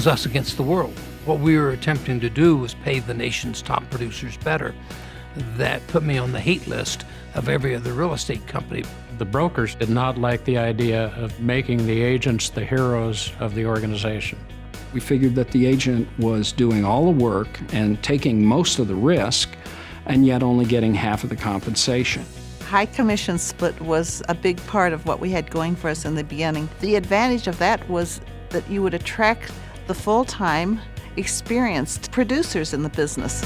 was us against the world. What we were attempting to do was pay the nation's top producers better. That put me on the hate list of every other real estate company. The brokers did not like the idea of making the agents the heroes of the organization. We figured that the agent was doing all the work and taking most of the risk, and yet only getting half of the compensation. High commission split was a big part of what we had going for us in the beginning. The advantage of that was that you would attract the full-time, experienced producers in the business.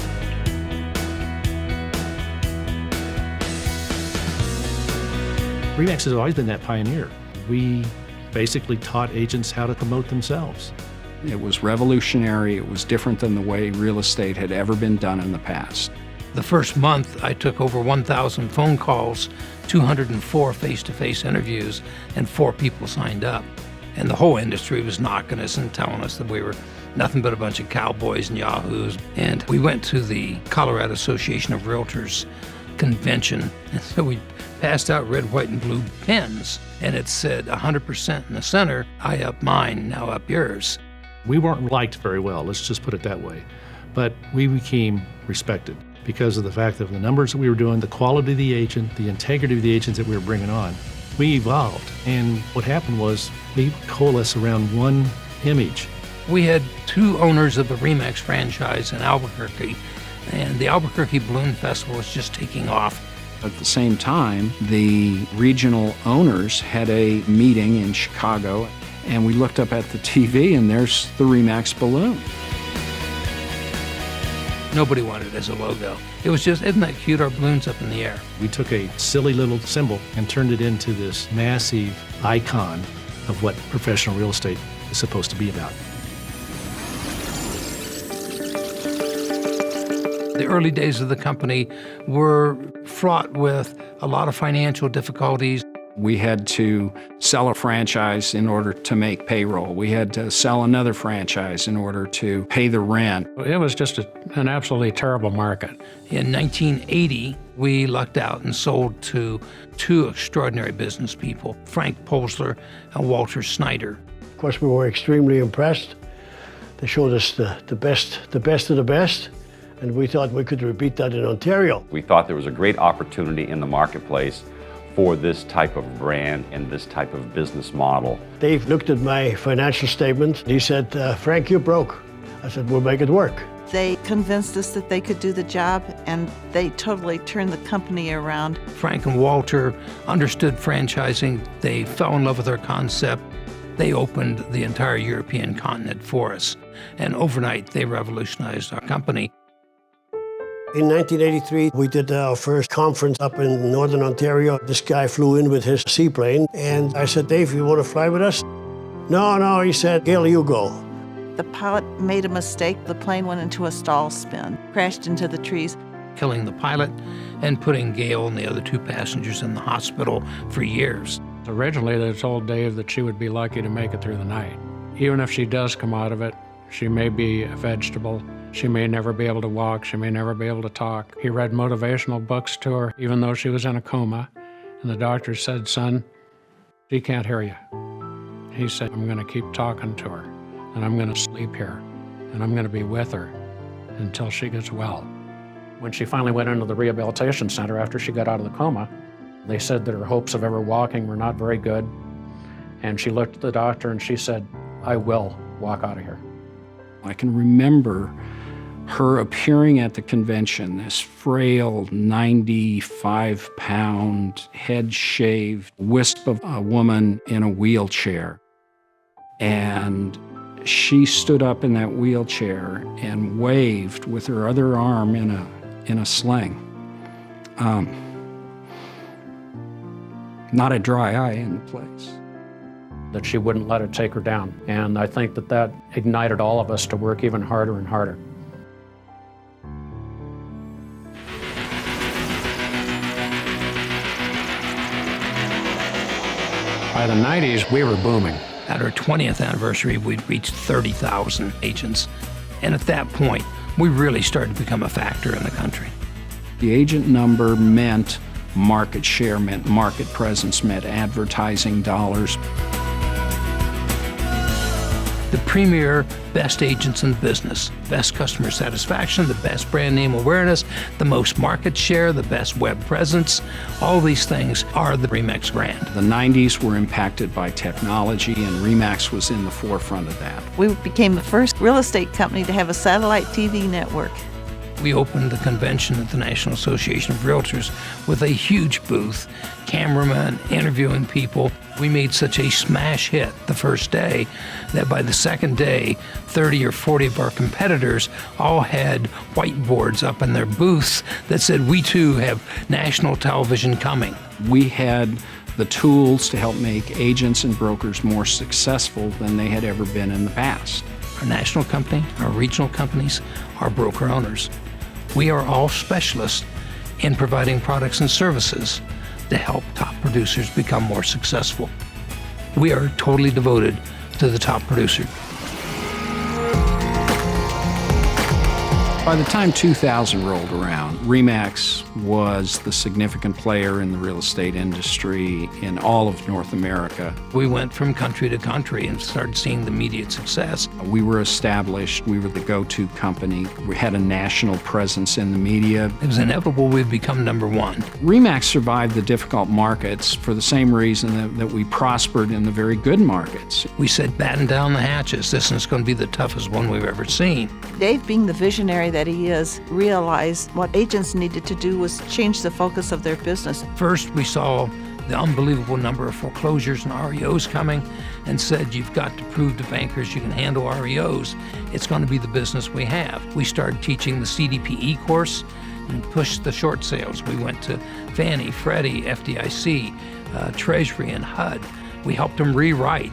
REMAX has always been that pioneer. We basically taught agents how to promote themselves. It was revolutionary. It was different than the way real estate had ever been done in the past. The first month, I took over 1,000 phone calls, 204 face-to-face interviews, and 4 people signed up. And the whole industry was knocking us and telling us that we were nothing but a bunch of cowboys and yahoos. And we went to the Colorado Association of Realtors convention, and so we passed out red, white, and blue pens, and it said 100% in the center, I up mine, now up yours. We weren't liked very well, let's just put it that way. But we became respected because of the fact of the numbers that we were doing, the quality of the agent, the integrity of the agents that we were bringing on. We evolved, and what happened was we coalesced around one image. We had 2 owners of the REMAX franchise in Albuquerque, and the Albuquerque Balloon Festival was just taking off. At the same time, the regional owners had a meeting in Chicago, and we looked up at the TV, and there's the REMAX balloon. Nobody wanted it as a logo. It was just, isn't that cute, our balloons up in the air? We took a silly little symbol and turned it into this massive icon of what professional real estate is supposed to be about. The early days of the company were fraught with a lot of financial difficulties. We had to sell a franchise in order to make payroll. We had to sell another franchise in order to pay the rent. It was just an absolutely terrible market. In 1980, we lucked out and sold to 2 extraordinary business people, Frank Polsler and Walter Snyder. Of course, we were extremely impressed. They showed us the best of the best, and we thought we could repeat that in Ontario. We thought there was a great opportunity in the marketplace for this type of brand and this type of business model. Dave looked at my financial statement. He said, Frank, you're broke. I said, we'll make it work. They convinced us that they could do the job, and they totally turned the company around. Frank and Walter understood franchising. They fell in love with our concept. They opened the entire European continent for us. And overnight, they revolutionized our company. In 1983, we did our first conference up in Northern Ontario. This guy flew in with his seaplane, and I said, Dave, you want to fly with us? No, he said, Gail, you go. The pilot made a mistake. The plane went into a stall spin, crashed into the trees. Killing the pilot and putting Gail and the other 2 passengers in the hospital for years. Originally, they told Dave that she would be lucky to make it through the night. Even if she does come out of it, she may be a vegetable. She may never be able to walk. She may never be able to talk. He read motivational books to her, even though she was in a coma. And the doctor said, son, she can't hear you. He said, I'm going to keep talking to her, and I'm going to sleep here, and I'm going to be with her until she gets well. When she finally went into the rehabilitation center after she got out of the coma, they said that her hopes of ever walking were not very good. And she looked at the doctor and she said, I will walk out of here. I can remember her appearing at the convention, this frail, 95-pound, head-shaved wisp of a woman in a wheelchair. And she stood up in that wheelchair and waved with her other arm in a sling. Not a dry eye in the place. That she wouldn't let it take her down. And I think that ignited all of us to work even harder and harder. By the 90s, we were booming. At our 20th anniversary, we'd reached 30,000 agents. And at that point, we really started to become a factor in the country. The agent number meant market share, meant market presence, meant advertising dollars. the premier best agents in the business, best customer satisfaction, the best brand name awareness, the most market share, the best web presence. All these things are the REMAX brand. The 90s were impacted by technology, and REMAX was in the forefront of that. We became the first real estate company to have a satellite TV network. We opened the convention at the National Association of Realtors with a huge booth, cameramen interviewing people. We made such a smash hit the first day that by the second day, 30 or 40 of our competitors all had whiteboards up in their booths that said, "We too have national television coming." We had the tools to help make agents and brokers more successful than they had ever been in the past. Our national company, our regional companies, our broker owners. We are all specialists in providing products and services to help top producers become more successful. We are totally devoted to the top producer. By the time 2000 rolled around, REMAX was the significant player in the real estate industry in all of North America. We went from country to country and started seeing the immediate success. We were established. We were the go-to company. We had a national presence in the media. It was inevitable we'd become number one. REMAX survived the difficult markets for the same reason that we prospered in the very good markets. We said, batten down the hatches. This is going to be the toughest one we've ever seen. Dave, being the visionary that he is, realized what agents needed to do was change the focus of their business. First, we saw the unbelievable number of foreclosures and REOs coming and said, you've got to prove to bankers you can handle REOs. It's going to be the business we have. We started teaching the CDPE course and pushed the short sales. We went to Fannie, Freddie, FDIC, Treasury, and HUD. We helped them rewrite